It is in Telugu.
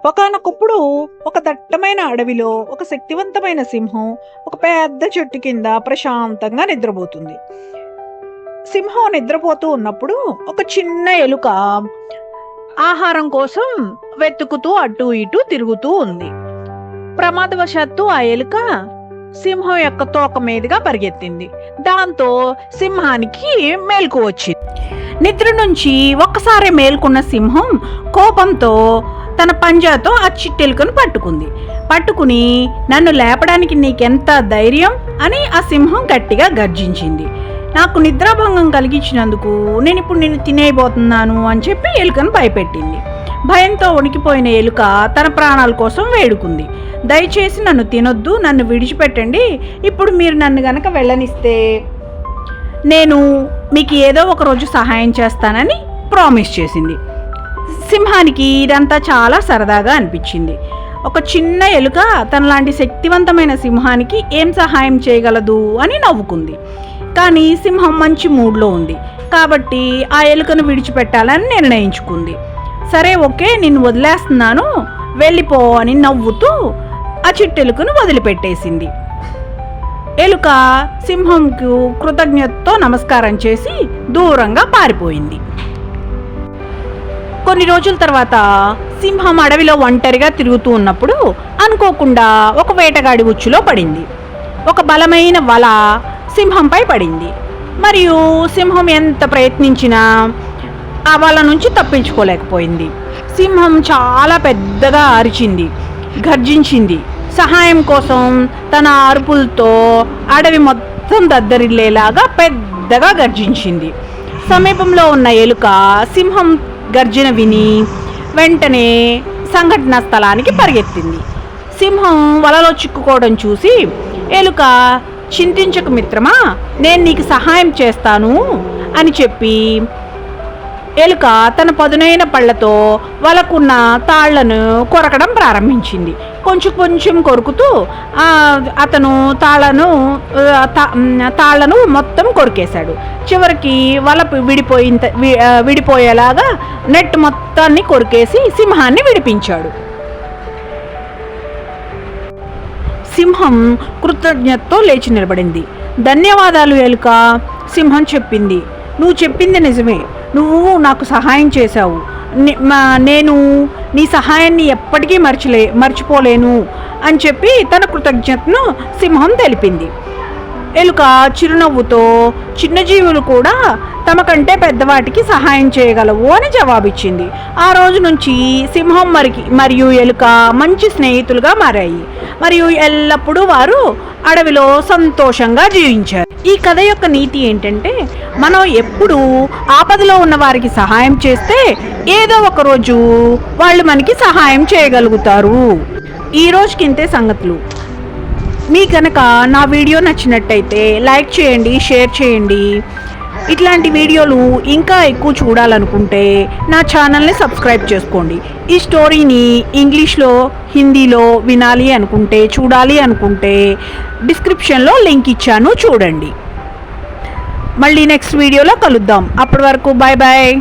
ఒకానొకప్పుడు ఒక దట్టమైన అడవిలో ఒక శక్తివంతమైన సింహం ఒక పెద్ద చెట్టు కింద ప్రశాంతంగా నిద్రపోతుంది. సింహం నిద్రపోతూ ఉన్నప్పుడు ఒక చిన్న ఎలుక ఆహారం కోసం వెతుకుతూ అటు ఇటు తిరుగుతూ ఉంది. ప్రమాదవశాత్తు ఆ ఎలుక సింహం యొక్క తోక మీదుగా పరిగెత్తింది. దాంతో సింహానికి మేల్కు వచ్చింది. నిద్ర నుంచి ఒక్కసారి మేల్కొన్న సింహం కోపంతో తన పంజాతో ఆ చిట్టెలుకను పట్టుకుని నన్ను లేపడానికి నీకెంత ధైర్యం అని ఆ సింహం గట్టిగా గర్జించింది. నాకు నిద్రాభంగం కలిగించినందుకు నేను ఇప్పుడు నిన్ను తినేయబోతున్నాను అని చెప్పి ఎలుకను భయపెట్టింది. భయంతో వణికిపోయిన ఎలుక తన ప్రాణాల కోసం వేడుకుంది. దయచేసి నన్ను తినొద్దు, నన్ను విడిచిపెట్టండి. ఇప్పుడు మీరు నన్ను గనక వెళ్ళనిస్తే నేను మీకు ఏదో ఒక రోజు సహాయం చేస్తానని ప్రామిస్ చేసింది. సింహానికి ఇదంతా చాలా సరదాగా అనిపించింది. ఒక చిన్న ఎలుక తనలాంటి శక్తివంతమైన సింహానికి ఏం సహాయం చేయగలదు అని నవ్వుకుంది. కానీ సింహం మంచి మూడ్లో ఉంది కాబట్టి ఆ ఎలుకను విడిచిపెట్టాలని నిర్ణయించుకుంది. సరే ఓకే, నిన్ను వదిలేస్తున్నాను, వెళ్ళిపో అని నవ్వుతూ ఆ చిట్టెలుకను వదిలిపెట్టేసింది. ఎలుక సింహంకు కృతజ్ఞతతో నమస్కారం చేసి దూరంగా పారిపోయింది. కొన్ని రోజుల తర్వాత సింహం అడవిలో ఒంటరిగా తిరుగుతూ ఉన్నప్పుడు అనుకోకుండా ఒక వేటగాడి ఉచ్చులో పడింది. ఒక బలమైన వల సింహంపై పడింది. మరియు సింహం ఎంత ప్రయత్నించినా ఆ వల నుంచి తప్పించుకోలేకపోయింది. సింహం చాలా పెద్దగా అరిచింది, గర్జించింది. సహాయం కోసం తన అరుపులతో అడవి మొత్తం దద్దరిల్లేలాగా పెద్దగా గర్జించింది. సమీపంలో ఉన్న ఎలుక సింహం గర్జన విని వెంటనే సంఘటనా స్థలానికి పరిగెత్తింది. సింహం వలలో చిక్కుకోవడం చూసి ఎలుక, చింతించకు మిత్రమా, నేను నీకు సహాయం చేస్తాను అని చెప్పి ఎలుక తన పదునైన పళ్ళతో వలకున్న తాళ్లను కొరకడం ప్రారంభించింది. కొంచెం కొరుకుతూ అతను తాళ్లను మొత్తం కొరికేశాడు. చివరికి వల విడిపోయేలాగా నెట్ మొత్తాన్ని కొరికేసి సింహాన్ని విడిపించాడు. సింహం కృతజ్ఞతతో లేచి నిలబడింది. ధన్యవాదాలు ఎలుక, సింహం చెప్పింది. నువ్వు చెప్పింది నిజమే, నువ్వు నాకు సహాయం చేశావు. నేను నీ సహాయాన్ని ఎప్పటికీ మర్చిపోలేను అని చెప్పి తన కృతజ్ఞతను సింహం తెలిపింది. ఎలుక చిరునవ్వుతో చిన్న జీవులు కూడా తమ కంటే పెద్దవాటికి సహాయం చేయగలవు అని జవాబిచ్చింది. ఆ రోజు నుంచి సింహం మరియు ఎలుక మంచి స్నేహితులుగా మారాయి. మరియు ఎల్లప్పుడూ వారు అడవిలో సంతోషంగా జీవించారు. ఈ కథ యొక్క నీతి ఏంటంటే, మనం ఎప్పుడూ ఆపదలో ఉన్న వారికి సహాయం చేస్తే ఏదో ఒక రోజు వాళ్ళు మనకి సహాయం చేయగలుగుతారు. ఈ రోజుకి ఇంతే సంగతులు. మీ కనుక నా వీడియో నచ్చినట్టయితే లైక్ చేయండి, షేర్ చేయండి. ఇట్లాంటి వీడియోలు ఇంకా ఎక్కువ చూడాలనుకుంటే నా ఛానల్ని సబ్స్క్రైబ్ చేసుకోండి. ఈ స్టోరీని ఇంగ్లీష్లో, హిందీలో చూడాలి అనుకుంటే డిస్క్రిప్షన్లో లింక్ ఇచ్చాను, చూడండి. మళ్ళీ నెక్స్ట్ వీడియోలో కలుద్దాం. అప్పటి వరకు బాయ్ బాయ్.